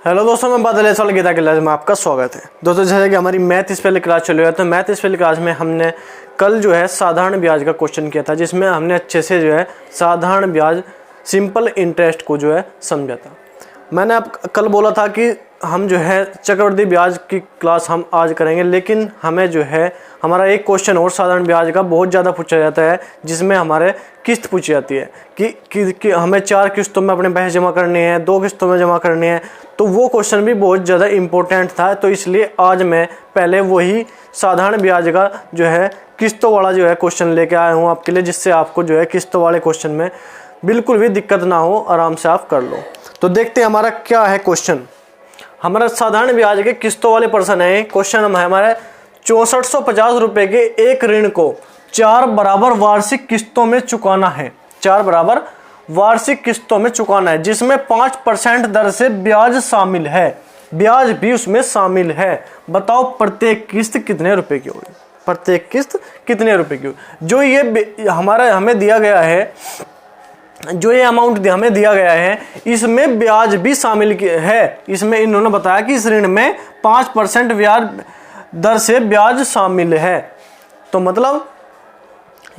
Hello दोस्तों, मैं बादल साल गीता क्लास में आपका स्वागत है। दोस्तों, जैसे कि हमारी मैथ स्पेशल क्लास चल रही है, तो मैथ स्पेशल क्लास में हमने कल जो है साधारण ब्याज का क्वेश्चन किया था, जिसमें हमने अच्छे से जो है साधारण ब्याज सिंपल इंटरेस्ट को जो है समझा था। मैंने आप कल बोला था कि हम जो है चक्रवृद्धि ब्याज की क्लास हम आज करेंगे, लेकिन हमें जो है हमारा एक क्वेश्चन और साधारण ब्याज का बहुत ज़्यादा पूछा जाता है, जिसमें हमारे किस्त पूछी जाती है कि हमें 4 किस्तों में अपने पैसे जमा करने हैं, 2 किस्तों में जमा करने हैं। तो वो क्वेश्चन भी बहुत ज़्यादा इम्पोर्टेंट था, तो इसलिए आज मैं पहले वही साधारण ब्याज का जो है किस्तों वाला जो है क्वेश्चन लेके आया हूँ आपके लिए, जिससे आपको जो है किस्तों वाले क्वेश्चन में बिल्कुल भी दिक्कत ना हो, आराम से आप कर लो। तो देखते हैं हमारा क्या है क्वेश्चन। हमारा साधारण ब्याज के किस्तों वाले प्रश्न है। क्वेश्चन हमारे 6450 रुपये के एक ऋण को 4 बराबर वार्षिक किस्तों में चुकाना है। 4 बराबर वार्षिक किस्तों में चुकाना है, जिसमें 5% दर से ब्याज शामिल है, ब्याज भी उसमें शामिल है। बताओ प्रत्येक किस्त कितने रुपए की होगी, प्रत्येक किस्त कितने रुपए की होगी। जो ये हमें दिया गया है, जो ये अमाउंट हमें दिया गया है, इसमें ब्याज भी शामिल है। इसमें इन्होंने बताया कि इस ऋण में 5% ब्याज दर से ब्याज शामिल है। तो मतलब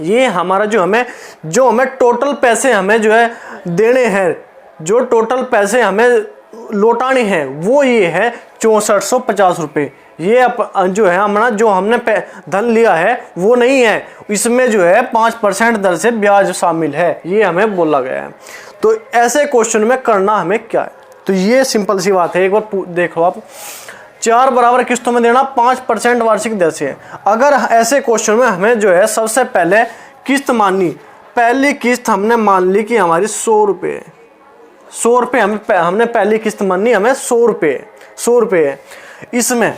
ये हमारा जो हमें टोटल पैसे हमें जो है देने हैं, जो टोटल पैसे हमें लौटाने हैं, वो ये है 6450 रुपये। ये जो है हमारा जो हमने धन लिया है वो नहीं है, इसमें जो है 5% दर से ब्याज शामिल है, ये हमें बोला गया है। तो ऐसे क्वेश्चन में करना हमें क्या है, तो ये सिंपल सी बात है। एक बार देखो आप, 4 बराबर किस्तों में देना, 5% वार्षिक दर से है। अगर ऐसे क्वेश्चन में हमें जो है सबसे पहले किस्त माननी, पहली किस्त हमने मान ली कि हमारी 100 रुपये है। 100 रुपये हमने पहली किस्त माननी, हमें 100 रुपये है। इसमें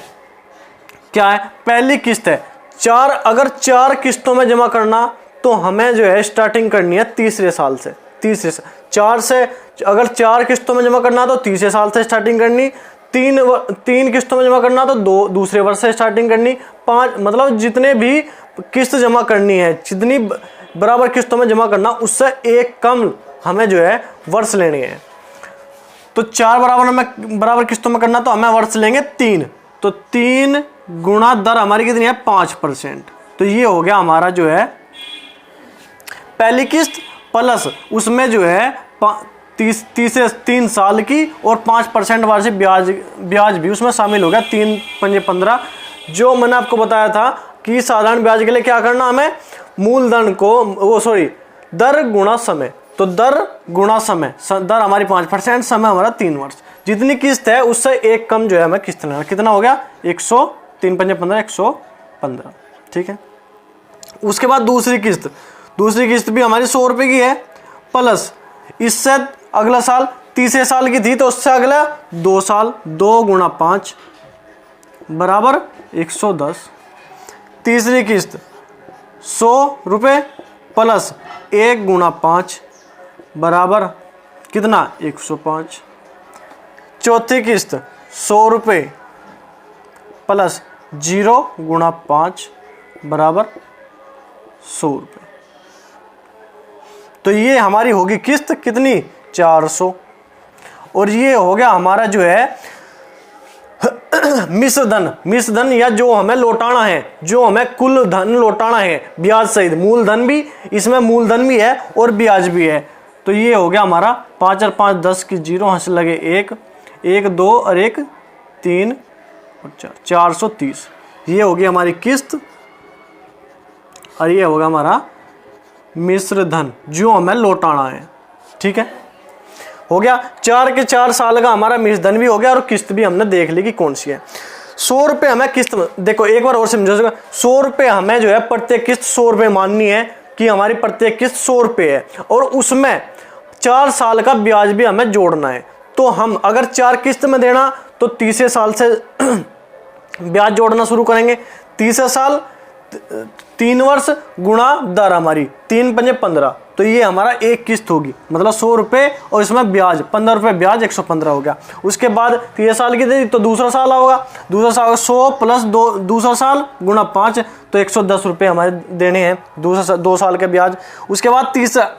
क्या है, पहली किस्त है 4। अगर 4 किस्तों में जमा करना तो हमें जो है स्टार्टिंग करनी है तीसरे साल से। 4 से अगर 4 किस्तों में जमा करना तो तीसरे साल से स्टार्टिंग करनी। 3 किस्तों में जमा करना तो दूसरे वर्ष से स्टार्टिंग करनी। 5 मतलब जितने भी किस्त जमा करनी है, जितनी बराबर किस्तों में जमा करना, उससे एक कम हमें जो है वर्ष लेने हैं। तो 4 बराबर किस्तों में करना तो हमें वर्ष लेंगे 3। तो 3 गुणा दर हमारी कितनी है, 5%। तो ये हो गया हमारा जो है पहली किस्त, प्लस उसमें जो है 3 साल की और 5% वार्षिक ब्याज भी उसमें शामिल हो गया। 3 पंजे 15। जो मैंने आपको बताया था कि साधारण ब्याज के लिए क्या करना, हमें मूलधन को दर गुणा समय। तो दर गुणा समय, दर हमारी 5%, समय हमारा 3 वर्ष। जितनी किस्त है उससे एक कम जो है हमें किस्त लेना। कितना हो गया, 3 पंजे 15, 115। ठीक है। उसके बाद दूसरी किस्त भी हमारी 100 रुपये की है, प्लस इससे अगला साल तीसरे साल की थी, तो उससे अगला 2 साल, 2 गुणा 5 बराबर 110। तीसरी किस्त 100 रुपये प्लस 1 गुणा 5 बराबर कितना, 105। चौथी किस्त 100 रुपये प्लस 0 गुणा 5 बराबर 100 रुपये। तो ये हमारी होगी किस्त कितनी, 400। और ये हो गया हमारा जो है मिश्र धन या जो हमें लौटाना है, जो हमें कुल धन लौटाना है ब्याज सहित। मूलधन भी, इसमें मूलधन भी है और ब्याज भी है। तो ये हो गया हमारा 5 और 5 10 की 0, हंस लगे 1, 1 2 और 1 3 और 4, 430। ये होगी हमारी किस्त और ये होगा हमारा मिश्र धन जो हमें लौटाना है। ठीक है, हो गया। 4 के 4 साल का हमारा मिश्र धन भी हो गया और किस्त भी हमने देख ली कि कौन सी है। 100 रुपये हमें किस्त, देखो एक बार और समझो, 100 रुपये हमें जो है प्रत्येक किस्त 100 रुपये माननी है कि हमारी प्रत्येक किस्त 100 रुपये है, और उसमें 4 साल का ब्याज भी हमें जोड़ना है। तो हम अगर 4 किस्त में देना तो तीसरे साल से ब्याज जोड़ना शुरू करेंगे। तीसरा साल 3 वर्ष गुणा दर हमारी 3 पंजे 15, तो ये हमारा एक किस्त होगी, मतलब 100 रुपये और इसमें ब्याज 15 रुपये ब्याज 115 हो गया। उसके बाद 3 साल की दे दी तो दूसरा साल होगा, दूसरा साल 100 प्लस दूसरा साल गुणा 5 तो 110 रुपये हमारे देने हैं 2 साल के ब्याज। उसके बाद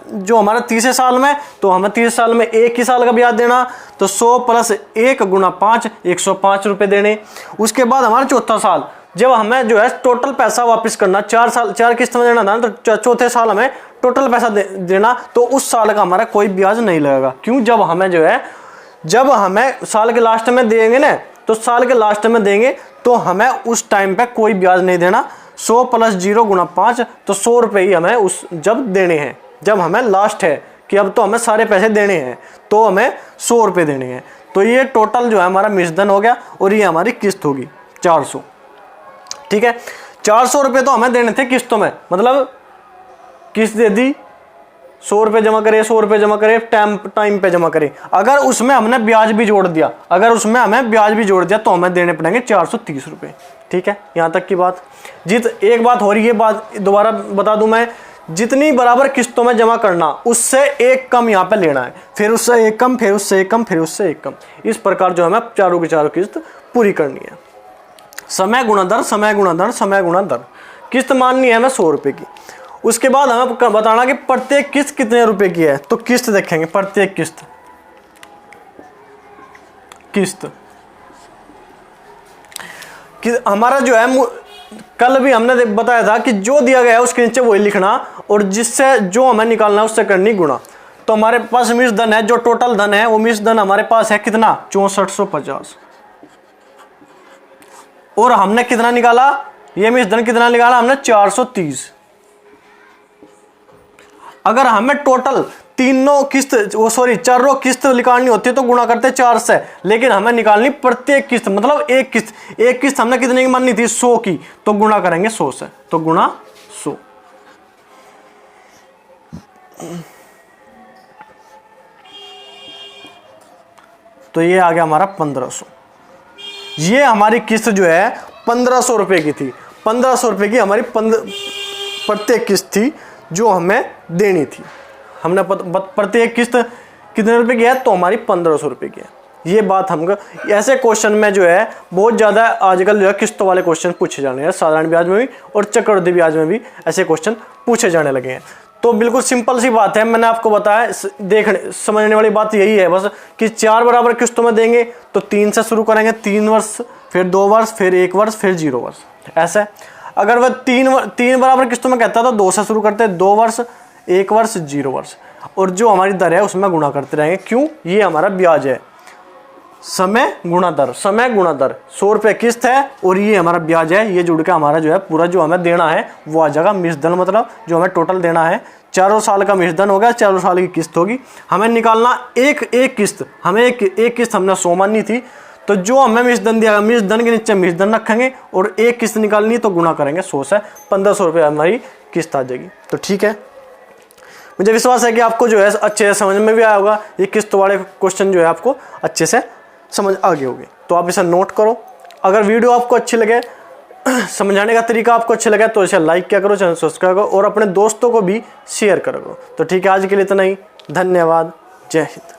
जो हमारा तीसरे साल में, तो हमें तीसरे साल में एक ही साल का ब्याज देना, तो 100 प्लस 1 गुणा 5 105 रुपये देने। उसके बाद हमारा चौथा साल, जब हमें जो है टोटल पैसा वापस करना, 4 किस्त में देना था, तो चौथे साल हमें टोटल पैसा देना, तो उस साल का हमारा कोई ब्याज नहीं लगेगा। क्यों? जब हमें साल के लास्ट में देंगे ना, तो साल के लास्ट में देंगे तो हमें उस टाइम पे कोई ब्याज नहीं देना। 100 प्लस 0 गुणा 5 तो 100 रुपये ही हमें जब देने हैं, जब हमें लास्ट है कि अब तो हमें सारे पैसे देने हैं, तो हमें 100 रुपये देने हैं। तो ये टोटल जो है हमारा मिश्रधन हो गया और ये हमारी किस्त होगी 400। ठीक है, 400 रुपये तो हमें देने थे किस्तों में, मतलब किस्त दे दी, 100 रुपये जमा करे, 100 रुपये जमा करे, टाइम पे जमा करे। अगर उसमें हमने ब्याज भी जोड़ दिया, तो हमें देने पड़ेंगे 430 रुपये। ठीक है, यहाँ तक की बात। एक बात हो रही है, बात दोबारा बता दूं मैं, जितनी बराबर किस्तों में जमा करना, उससे एक कम यहाँ पे लेना है, फिर उससे एक कम, फिर उससे एक कम, फिर उससे एक कम। इस प्रकार जो हमें चारों की चारों किस्त पूरी करनी है। समय गुणा दर, समय गुणा दर, समय गुणा दर। किस्त माननी है हमें 100 रुपये की। उसके बाद हमें बताना कि प्रत्येक किस्त कितने रुपए की है, तो किस्त देखेंगे, प्रत्येक किस्त कि हमारा जो है, कल भी हमने बताया था कि जो दिया गया है उसके नीचे वही लिखना, और जिससे जो हमें निकालना है उससे करनी गुणा। तो हमारे पास मिश्रधन है, जो टोटल धन है वो मिश्रधन हमारे पास है कितना, 6450, और हमने कितना निकाला, ये मिश्रधन कितना निकाला हमने, 430। अगर हमें टोटल चारों किस्त निकालनी होती है तो गुणा करते 4 से, लेकिन हमें निकालनी प्रत्येक किस्त, मतलब एक किस्त हमने कितने की माननी थी, 100 की, तो गुणा करेंगे 100 से, तो गुणा 100। तो ये आ गया हमारा 1500। ये हमारी किस्त जो है 1500 रुपए की थी। 1500 रुपए की हमारी प्रत्येक किस्त थी जो हमें देनी थी। हमने प्रत्येक किस्त कितने रुपए की है, तो हमारी 1500 रुपए की है। ये बात हमको ऐसे क्वेश्चन में जो है बहुत ज़्यादा आजकल जो है किस्तों वाले क्वेश्चन पूछे जाने हैं, साधारण ब्याज में भी और चक्रवृद्धि ब्याज में भी ऐसे क्वेश्चन पूछे जाने लगे हैं। तो बिल्कुल सिंपल सी बात है, मैंने आपको बताया, समझने वाली बात यही है बस कि 4 बराबर किस्तों में देंगे तो 3 से शुरू करेंगे, 3 वर्ष, फिर 2 वर्ष, फिर 1 वर्ष, फिर 0 वर्ष, ऐसा। अगर वह 3 बराबर किस्तों में कहता है तो 2 से शुरू करते हैं, 2 वर्ष, 1 वर्ष, 0 वर्ष, और जो हमारी दर है उसमें गुणा करते रहेंगे। क्यों? ये हमारा ब्याज है, समय गुणा दर, समय गुणा दर। 100 रुपये किस्त है और ये हमारा ब्याज है, ये जुड़ के हमारा जो है पूरा जो हमें देना है वो आ जाएगा मिश्रधन, मतलब जो हमें टोटल देना है। 4 साल का मिश्रधन होगा, 4 साल की किस्त होगी। हमें निकालना एक किस्त, हमें एक किस्त हमने 100 माननी थी, तो जो हमें मिश्रधन दिया, मिश्रधन के नीचे मिश्रधन रखेंगे और एक किस्त निकालनी तो गुणा करेंगे 100 से, 1500 रुपये हमारी किस्त आ जाएगी। तो ठीक है, मुझे विश्वास है कि आपको जो है अच्छे से समझ में भी आया होगा। ये किस्त वाले क्वेश्चन जो है आपको अच्छे से समझ आ गए होंगे, तो आप इसे नोट करो। अगर वीडियो आपको अच्छी लगे, समझाने का तरीका आपको अच्छा लगा तो इसे लाइक किया करो, चैनल सब्सक्राइब करो और अपने दोस्तों को भी शेयर करो। तो ठीक है, आज के लिए इतना ही। धन्यवाद। जय हिंद।